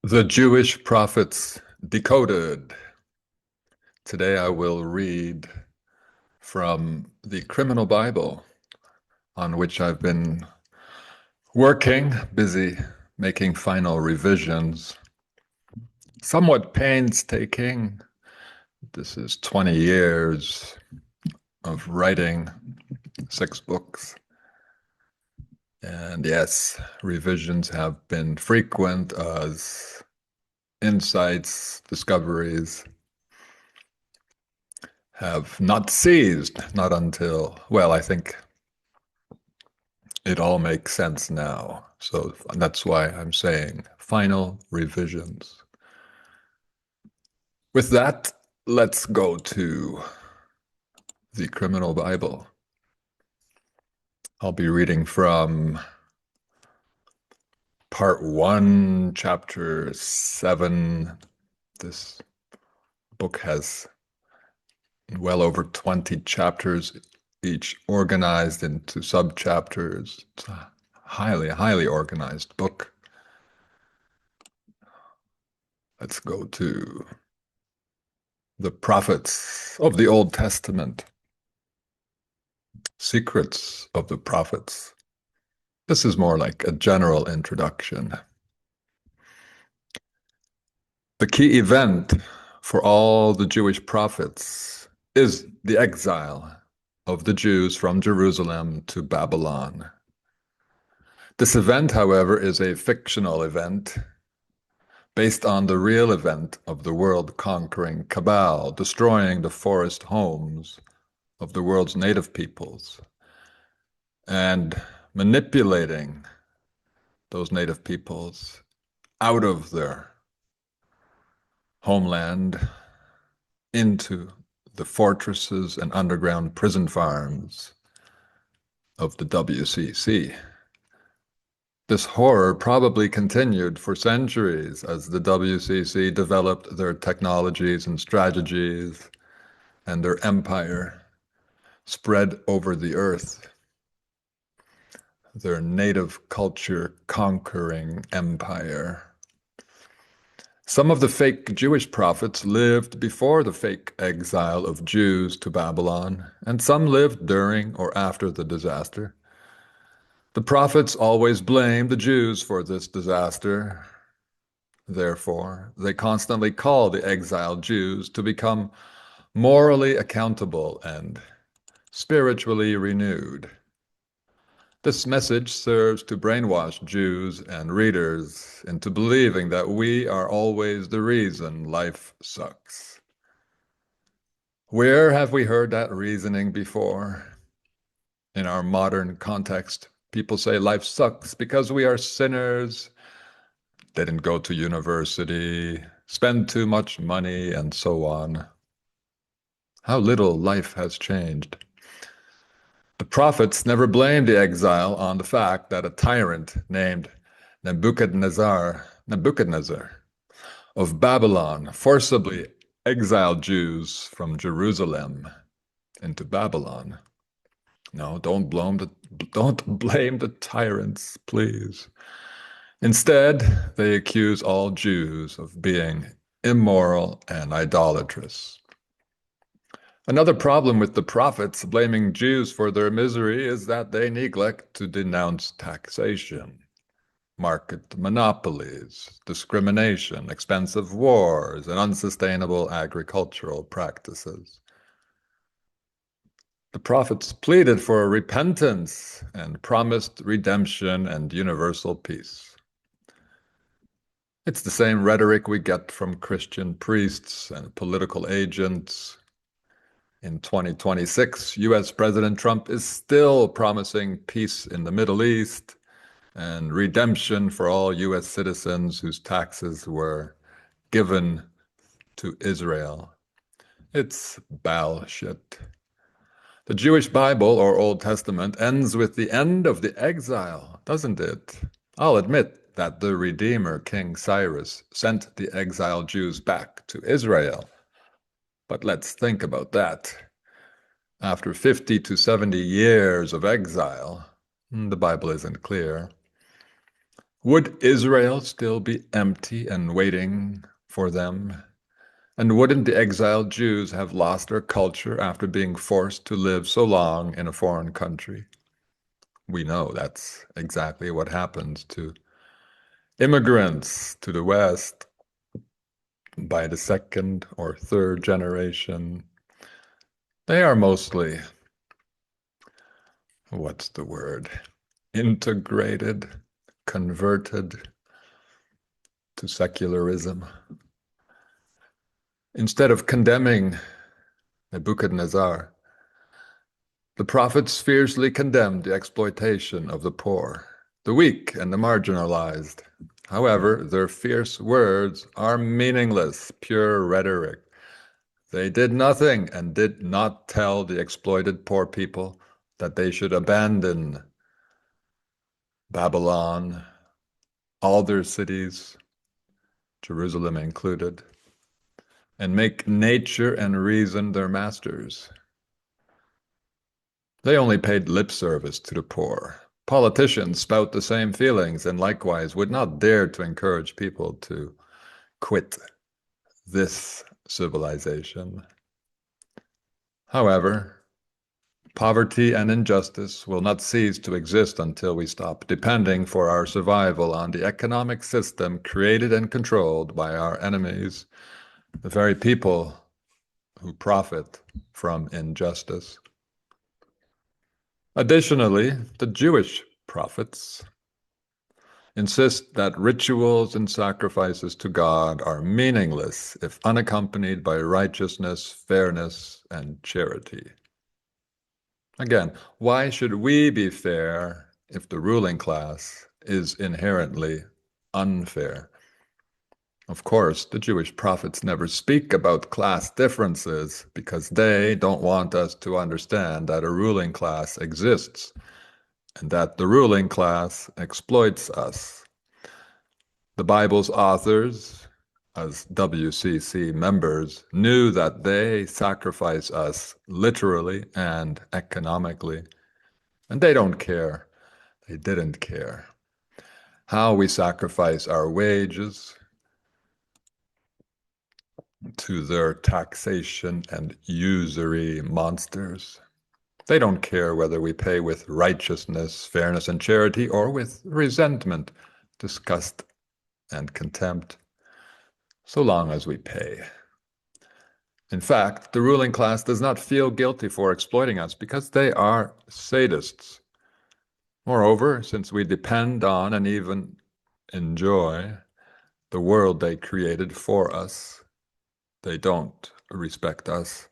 The Jewish Prophets Decoded. Today I will read from the Criminal Bible, on which I've been working, busy making final revisions. Somewhat painstaking. This is 20 years of writing 6 books. And yes, revisions have been frequent as insights, discoveries have not ceased, not until, well, I think it all makes sense now. So that's why I'm saying final revisions. With that, let's go to the Criminal Bible. I'll be reading from part 1, chapter 7. This book has well over 20 chapters, each organized into subchapters. It's a highly organized book. Let's go to the prophets of the Old Testament. Secrets of the prophets. This is more like a general introduction. The key event for all the Jewish prophets is the exile of the Jews from Jerusalem to Babylon. This event, however, is a fictional event based on the real event of the world-conquering cabal, destroying the forest homes of the world's native peoples and manipulating those native peoples out of their homeland into the fortresses and underground prison farms of the WCC. This horror probably continued for centuries as the WCC developed their technologies and strategies, and their empire spread over the earth, their native culture conquering empire. Some of the fake Jewish prophets lived before the fake exile of Jews to Babylon, and some lived during or after the disaster. The prophets always blamed the Jews for this disaster. Therefore, they constantly call the exiled Jews to become morally accountable and spiritually renewed. This message serves to brainwash Jews and readers into believing that we are always the reason life sucks. Where have we heard that reasoning before? In our modern context, people say life sucks because we are sinners, didn't go to university, spend too much money, and so on. How little life has changed. The prophets never blamed the exile on the fact that a tyrant named Nebuchadnezzar of Babylon forcibly exiled Jews from Jerusalem into Babylon. No, don't blame the tyrants, please. Instead, they accuse all Jews of being immoral and idolatrous. Another problem with the prophets blaming Jews for their misery is that they neglect to denounce taxation, market monopolies, discrimination, expensive wars, and unsustainable agricultural practices. The prophets pleaded for repentance and promised redemption and universal peace. It's the same rhetoric we get from Christian priests and political agents. In 2026, US President Trump is still promising peace in the Middle East and redemption for all US citizens whose taxes were given to Israel. It's bullshit. The Jewish Bible, or Old Testament, ends with the end of the exile, doesn't it? I'll admit that the Redeemer, King Cyrus, sent the exiled Jews back to Israel. But let's think about that. After 50 to 70 years of exile, the Bible isn't clear, Would Israel still be empty and waiting for them? And wouldn't the exiled Jews have lost their culture after being forced to live so long in a foreign country? We know that's exactly what happens to immigrants to the West by the second or third generation. They are mostly, what's the word? Integrated, converted to secularism. Instead of condemning Nebuchadnezzar, the prophets fiercely condemned the exploitation of the poor, the weak, and the marginalized. However, their fierce words are meaningless, pure rhetoric. They did nothing and did not tell the exploited poor people that they should abandon Babylon, all their cities, Jerusalem included, and make nature and reason their masters. They only paid lip service to the poor. Politicians spout the same feelings and likewise would not dare to encourage people to quit this civilization. However, poverty and injustice will not cease to exist until we stop depending for our survival on the economic system created and controlled by our enemies, the very people who profit from injustice. Additionally, the Jewish prophets insist that rituals and sacrifices to God are meaningless if unaccompanied by righteousness, fairness, and charity. Again, why should we be fair if the ruling class is inherently unfair? Of course, the Jewish prophets never speak about class differences because they don't want us to understand that a ruling class exists and that the ruling class exploits us. The Bible's authors, as WCC members, knew that they sacrifice us literally and economically, and they don't care. They didn't care how we sacrifice our wages to their taxation and usury monsters. They don't care whether we pay with righteousness, fairness, and charity, or with resentment, disgust, and contempt, so long as we pay. In fact, the ruling class does not feel guilty for exploiting us because they are sadists. Moreover, since we depend on and even enjoy the world they created for us, they don't respect us.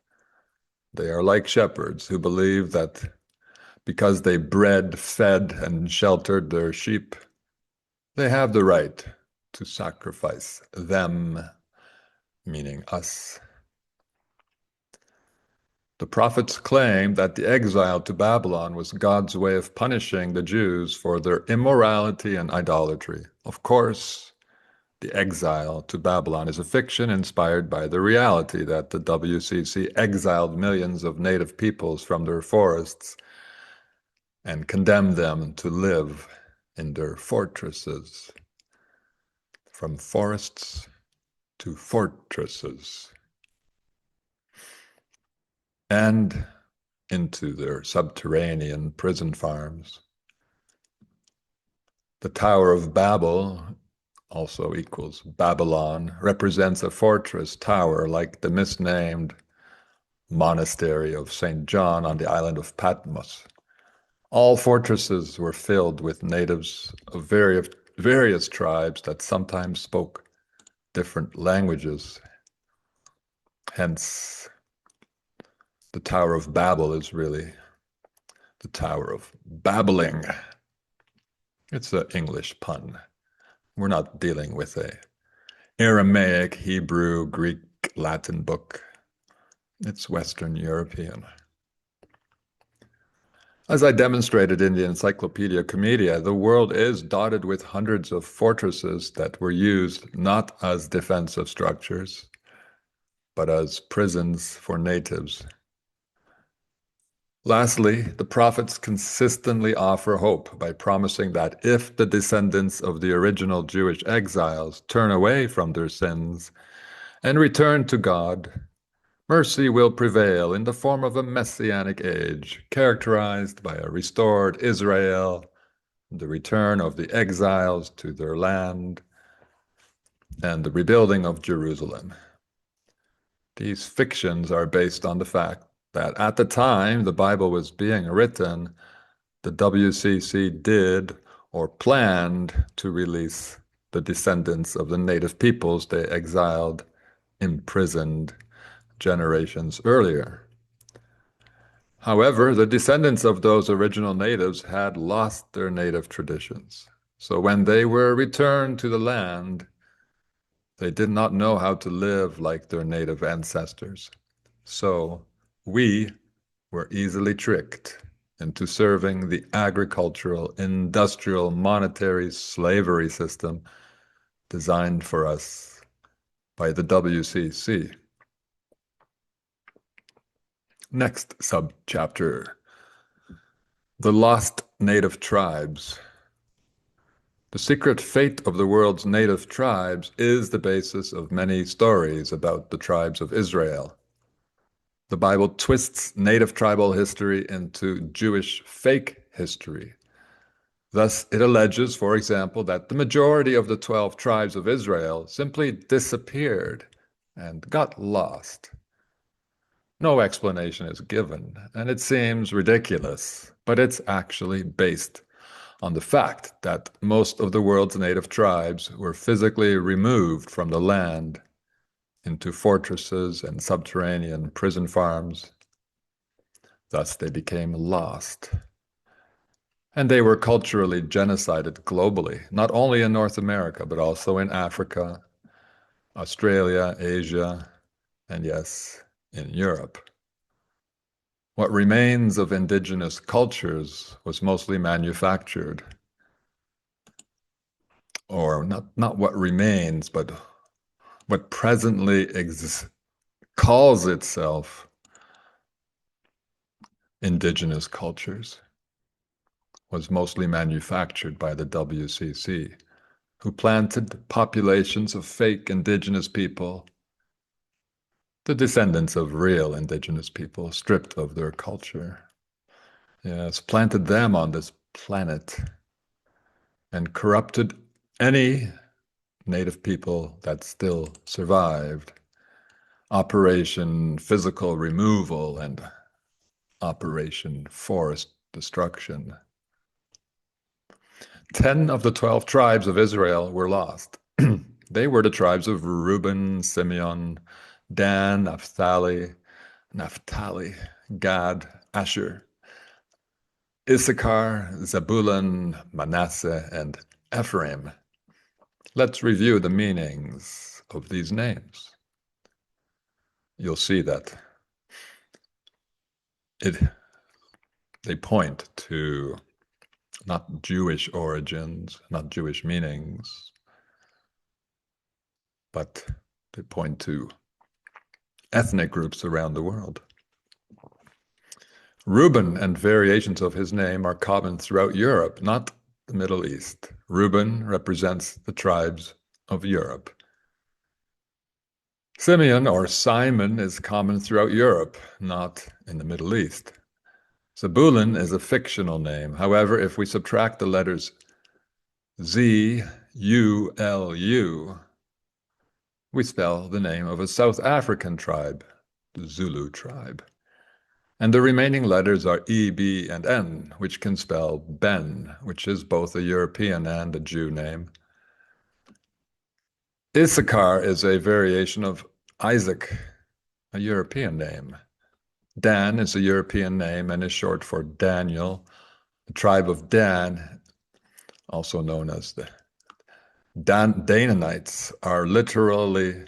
They are like shepherds who believe that because they bred, fed, and sheltered their sheep, they have the right to sacrifice them, meaning us. The prophets claim that the exile to Babylon was God's way of punishing the Jews for their immorality and idolatry. Of course, the exile to Babylon is a fiction inspired by the reality that the WCC exiled millions of native peoples from their forests and condemned them to live in their fortresses. From forests to fortresses. And into their subterranean prison farms. The Tower of Babel, also equals Babylon, represents a fortress tower like the misnamed monastery of St. John on the island of Patmos. All fortresses were filled with natives of various tribes that sometimes spoke different languages. Hence, the Tower of Babel is really the Tower of Babbling. It's an English pun. We're not dealing with a Aramaic, Hebrew, Greek, Latin book. It's Western European. As I demonstrated in the Encyclopedia Comedia, the world is dotted with hundreds of fortresses that were used not as defensive structures, but as prisons for natives. Lastly, the prophets consistently offer hope by promising that if the descendants of the original Jewish exiles turn away from their sins and return to God, mercy will prevail in the form of a messianic age characterized by a restored Israel, the return of the exiles to their land, and the rebuilding of Jerusalem. These fictions are based on the fact that at the time the Bible was being written, the WCC did or planned to release the descendants of the native peoples they exiled, imprisoned generations earlier. However, the descendants of those original natives had lost their native traditions. So when they were returned to the land, they did not know how to live like their native ancestors. So we were easily tricked into serving the agricultural, industrial, monetary slavery system designed for us by the WCC. Next subchapter, the lost native tribes. The secret fate of the world's native tribes is the basis of many stories about the tribes of Israel. The Bible twists native tribal history into Jewish fake history. Thus, it alleges, for example, that the majority of the 12 tribes of Israel simply disappeared and got lost. No explanation is given, and it seems ridiculous, but it's actually based on the fact that most of the world's native tribes were physically removed from the land into fortresses and subterranean prison farms. Thus, they became lost. And they were culturally genocided globally, not only in North America, but also in Africa, Australia, Asia, and yes, in Europe. What remains of indigenous cultures was mostly manufactured. Or not what remains, but what presently calls itself indigenous cultures was mostly manufactured by the WCC, who planted populations of fake indigenous people, the descendants of real indigenous people, stripped of their culture. Yes, planted them on this planet and corrupted any native people that still survived. Operation Physical Removal and Operation Forest Destruction. 10 of the 12 tribes of Israel were lost. They were the tribes of Reuben, Simeon, Dan, Naphtali, Gad, Asher, Issachar, Zebulun, Manasseh, and Ephraim. Let's review the meanings of these names. You'll see that they point to not Jewish origins, not Jewish meanings, but they point to ethnic groups around the world. Reuben and variations of his name are common throughout Europe, not the Middle East. Reuben represents the tribes of Europe. Simeon or Simon is common throughout Europe, not in the Middle East. Zebulun is a fictional name. However, if we subtract the letters Z, U, L, U, we spell the name of a South African tribe, the Zulu tribe. And the remaining letters are E, B, and N, which can spell Ben, which is both a European and a Jew name. Issachar is a variation of Isaac, a European name. Dan is a European name and is short for Daniel. The tribe of Dan, also known as the Danaanites, are literary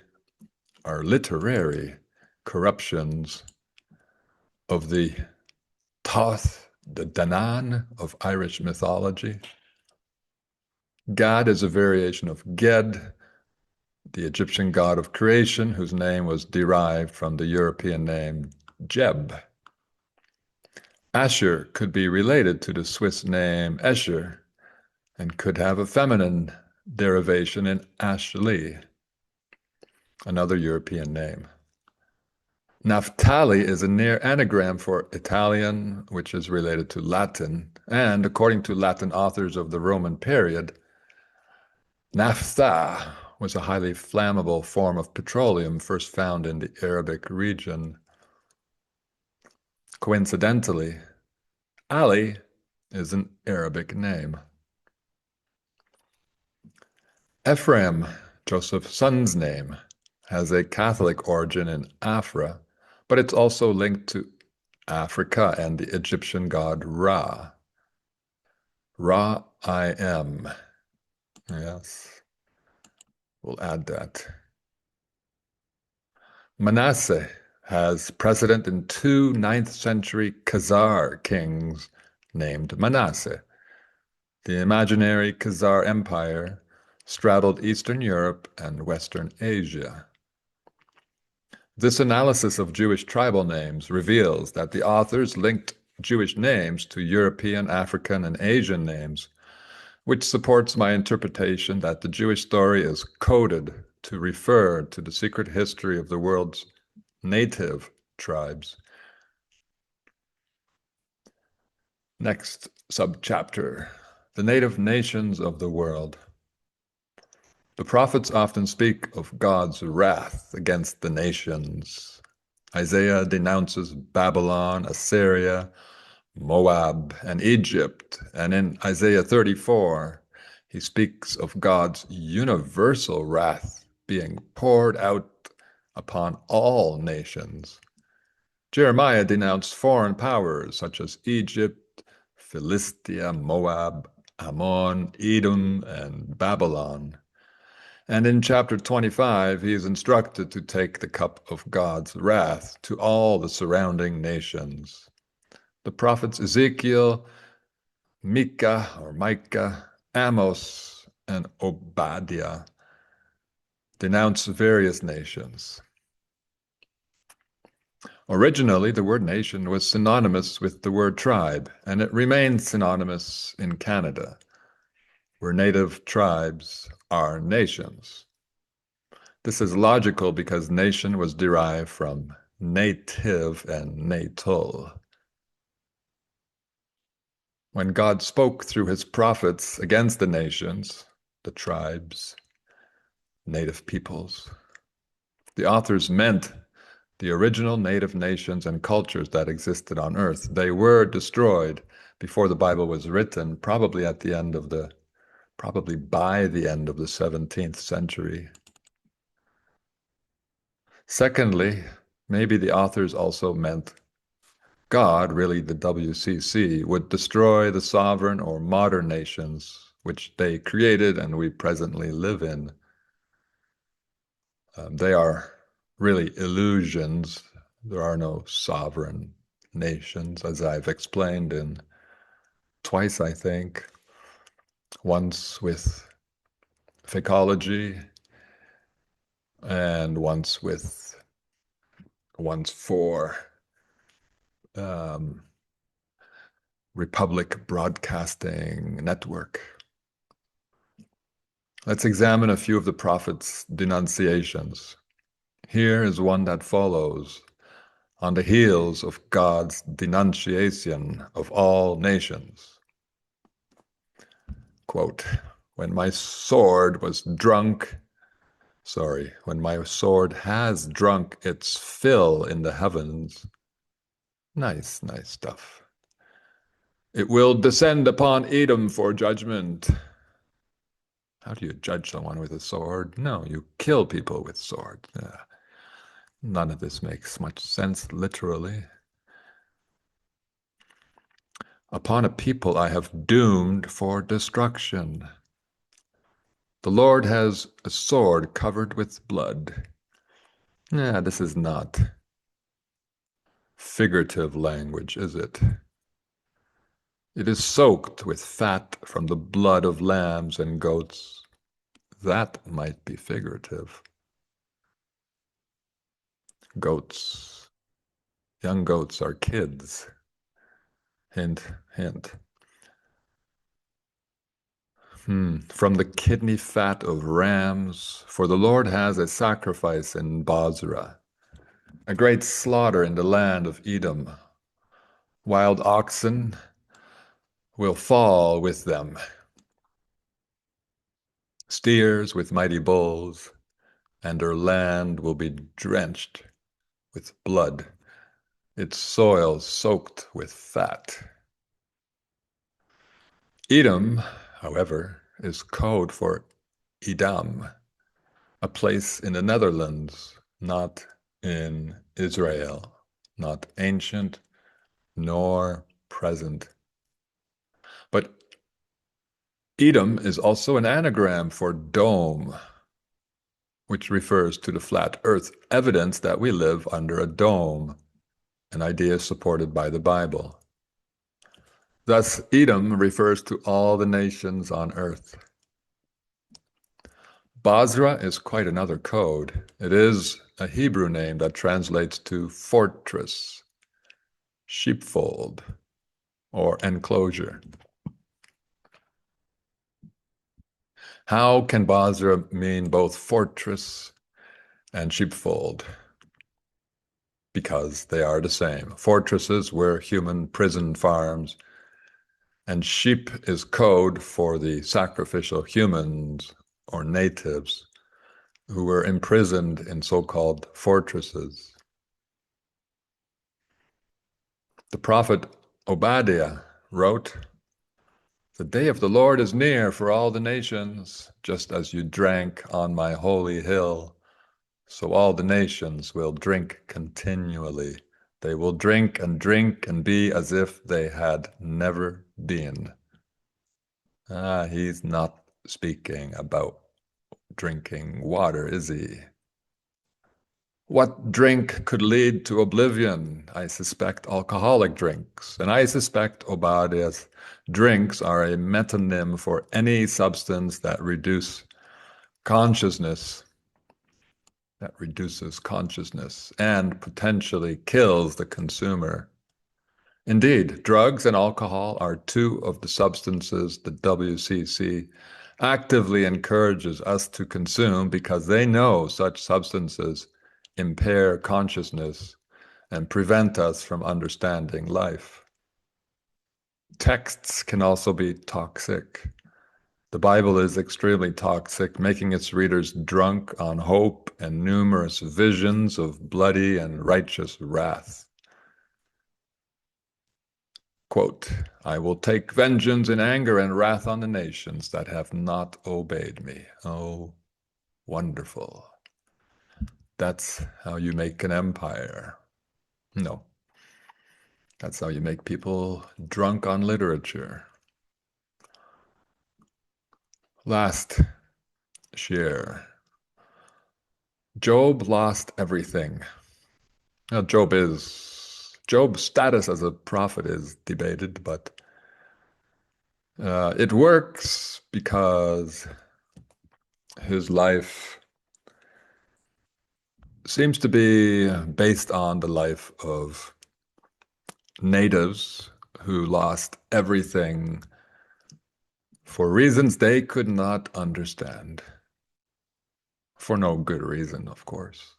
corruptions of the Thoth, the Danaan of Irish mythology. Gad is a variation of Ged, the Egyptian god of creation, whose name was derived from the European name Jeb. Asher could be related to the Swiss name Escher and could have a feminine derivation in Ashley, another European name. Naphtali is a near anagram for Italian, which is related to Latin, and according to Latin authors of the Roman period, naphtha was a highly flammable form of petroleum first found in the Arabic region. Coincidentally, Ali is an Arabic name. Ephraim, Joseph's son's name, has a Catholic origin in Afra, but it's also linked to Africa and the Egyptian god Ra. Ra I am. Yes, we'll add that. Manasseh has precedent in two 9th century Khazar kings named Manasseh. The imaginary Khazar Empire straddled Eastern Europe and Western Asia. This analysis of Jewish tribal names reveals that the authors linked Jewish names to European, African, and Asian names, which supports my interpretation that the Jewish story is coded to refer to the secret history of the world's native tribes. Next subchapter, the native nations of the world. The prophets often speak of God's wrath against the nations. Isaiah denounces Babylon, Assyria, Moab, and Egypt, and in Isaiah 34, he speaks of God's universal wrath being poured out upon all nations. Jeremiah denounced foreign powers such as Egypt, Philistia, Moab, Ammon, Edom, and Babylon. And in chapter 25, he is instructed to take the cup of God's wrath to all the surrounding nations. The prophets Ezekiel, Micah, Amos, and Obadiah denounce various nations. Originally, the word nation was synonymous with the word tribe, and it remains synonymous in Canada, where native tribes are nations. This is logical because nation was derived from native and natal. When God spoke through his prophets against the nations, the tribes, native peoples, the authors meant the original native nations and cultures that existed on earth. They were destroyed before the Bible was written, probably by the end of the 17th century. Secondly, maybe the authors also meant God, really the WCC, would destroy the sovereign or modern nations which they created and we presently live in. They are really illusions. There are no sovereign nations, as I've explained in twice, I think. Once with Fakeology and once for Republic Broadcasting Network. Let's examine a few of the prophets' denunciations. Here is one that follows on the heels of God's denunciation of all nations. Quote, when my sword has drunk its fill in the heavens. Nice stuff. It will descend upon Edom for judgment. How do you judge someone with a sword? No, you kill people with swords. None of this makes much sense literally. Upon a people I have doomed for destruction. The Lord has a sword covered with blood. This is not figurative language, is it? It is soaked with fat from the blood of lambs and goats. That might be figurative. Goats, young goats are kids. Hint, hint. From the kidney fat of rams, for the Lord has a sacrifice in Bozrah, a great slaughter in the land of Edom. Wild oxen will fall with them, steers with mighty bulls, and her land will be drenched with blood, its soil soaked with fat. Edom, however, is code for Edom, a place in the Netherlands, not in Israel, not ancient nor present. But Edom is also an anagram for dome, which refers to the flat earth, evidence that we live under a dome, an idea supported by the Bible. Thus, Edom refers to all the nations on earth. Basra is quite another code. It is a Hebrew name that translates to fortress, sheepfold, or enclosure. How can Basra mean both fortress and sheepfold? Because they are the same. Fortresses were human prison farms, and sheep is code for the sacrificial humans or natives who were imprisoned in so-called fortresses. The prophet Obadiah wrote, "The day of the Lord is near for all the nations, just as you drank on my holy hill, so all the nations will drink continually. They will drink and be as if they had never been." He's not speaking about drinking water, is he? What drink could lead to oblivion? I suspect alcoholic drinks, and I suspect Obadiah's drinks are a metonym for any substance that reduces consciousness and potentially kills the consumer. Indeed, drugs and alcohol are two of the substances the WCC actively encourages us to consume because they know such substances impair consciousness and prevent us from understanding life. Texts can also be toxic. The Bible is extremely toxic, making its readers drunk on hope and numerous visions of bloody and righteous wrath. Quote, "I will take vengeance in anger and wrath on the nations that have not obeyed me." Oh, wonderful. That's how you make an empire. No, that's how you make people drunk on literature. Last share. Job lost everything. Now, Job's status as a prophet is debated, but it works because his life seems to be based on the life of natives who lost everything for reasons they could not understand. For no good reason, of course.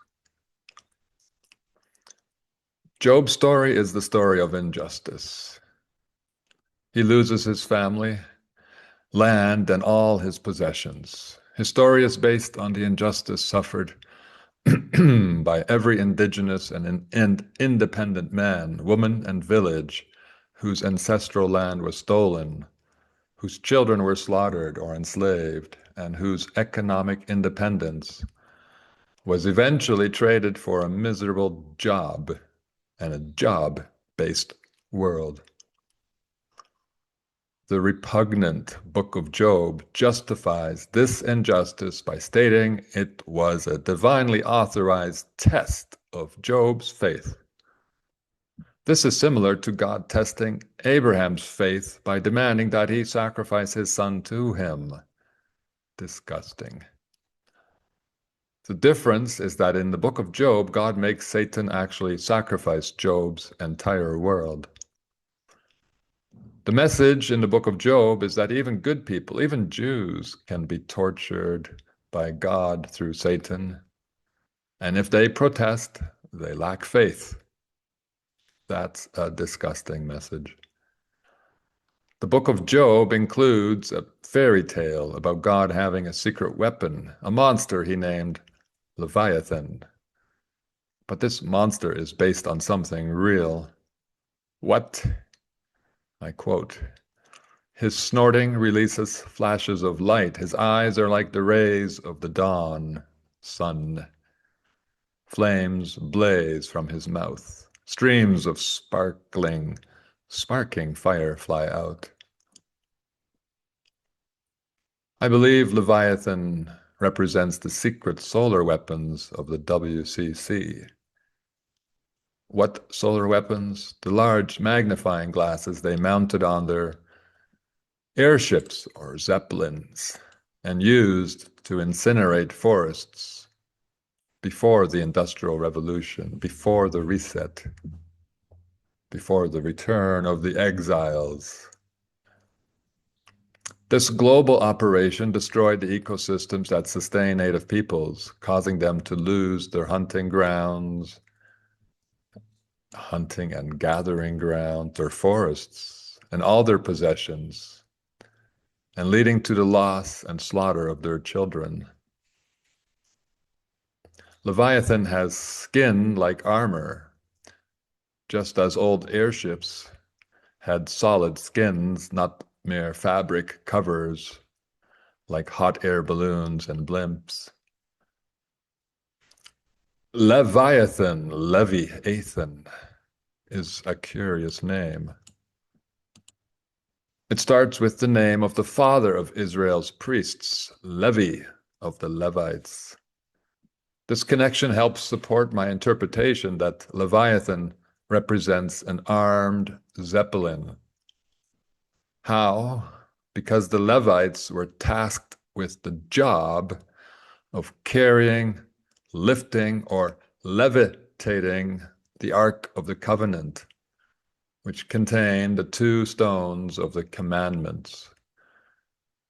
Job's story is the story of injustice. He loses his family, land, and all his possessions. His story is based on the injustice suffered by every indigenous and independent man, woman, and village whose ancestral land was stolen, whose children were slaughtered or enslaved, and whose economic independence was eventually traded for a miserable job and a job-based world. The repugnant Book of Job justifies this injustice by stating it was a divinely authorized test of Job's faith. This is similar to God testing Abraham's faith by demanding that he sacrifice his son to him. Disgusting. The difference is that in the book of Job, God makes Satan actually sacrifice Job's entire world. The message in the book of Job is that even good people, even Jews, can be tortured by God through Satan. And if they protest, they lack faith. That's a disgusting message. The book of Job includes a fairy tale about God having a secret weapon, a monster he named Leviathan. But this monster is based on something real. What? I quote, "His snorting releases flashes of light. His eyes are like the rays of the dawn, sun. Flames blaze from his mouth. Streams of sparking fire fly out." I believe Leviathan represents the secret solar weapons of the WCC. What solar weapons? The large magnifying glasses they mounted on their airships or zeppelins and used to incinerate forests before the Industrial Revolution, before the reset, before the return of the exiles. This global operation destroyed the ecosystems that sustain native peoples, causing them to lose their hunting grounds, hunting and gathering ground, their forests, and all their possessions, and leading to the loss and slaughter of their children. Leviathan has skin like armor, just as old airships had solid skins, not mere fabric covers like hot air balloons and blimps. Leviathan, Leviathan, is a curious name. It starts with the name of the father of Israel's priests, Levi of the Levites. This connection helps support my interpretation that Leviathan represents an armed zeppelin. How? Because the Levites were tasked with the job of carrying, lifting, or levitating the Ark of the Covenant, which contained the two stones of the commandments.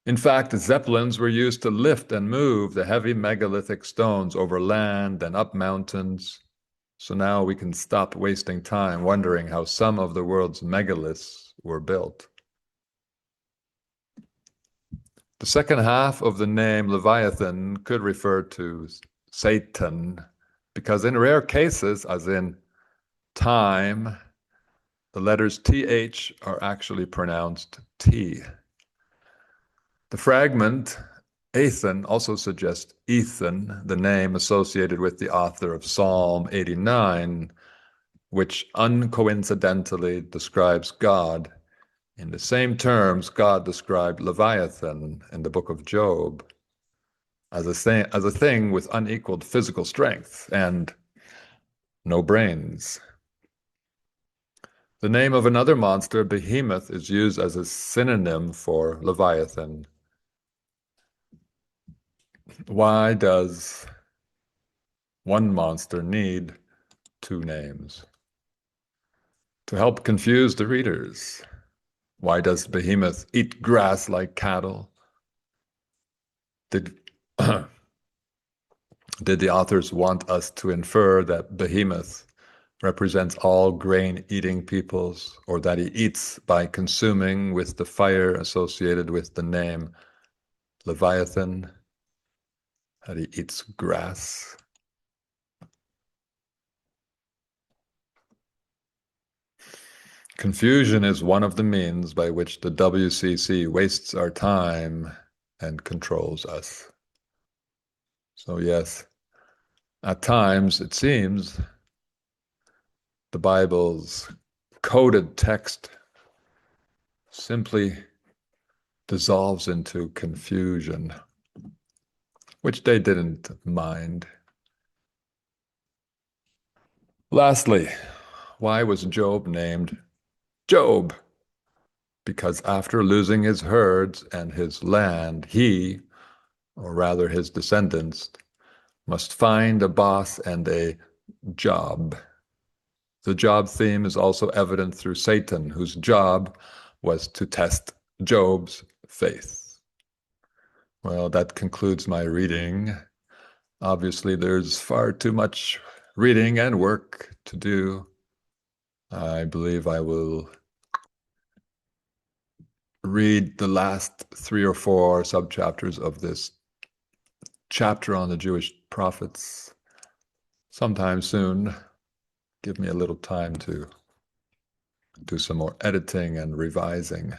In fact, the zeppelins were used to lift and move the heavy megalithic stones over land and up mountains. So now we can stop wasting time wondering how some of the world's megaliths were built. The second half of the name Leviathan could refer to Satan, because in rare cases, as in time, the letters TH are actually pronounced T. The fragment Athan also suggests Ethan, the name associated with the author of Psalm 89, which uncoincidentally describes God. In the same terms, God described Leviathan in the book of Job as a thing with unequaled physical strength and no brains. The name of another monster, Behemoth, is used as a synonym for Leviathan. Why does one monster need two names? To help confuse the readers. Why does Behemoth eat grass like cattle? Did the authors want us to infer that Behemoth represents all grain-eating peoples, or that he eats by consuming with the fire associated with the name Leviathan, that he eats grass? Confusion is one of the means by which the WCC wastes our time and controls us. So yes, at times it seems the Bible's coded text simply dissolves into confusion, which they didn't mind. Lastly, why was Job named Job? Because after losing his herds and his land, he, or rather his descendants, must find a boss and a job. The job theme is also evident through Satan, whose job was to test Job's faith. Well, that concludes my reading. Obviously, there's far too much reading and work to do. I believe I will read the last 3 or 4 subchapters of this chapter on the Jewish prophets sometime soon. Give me a little time to do some more editing and revising.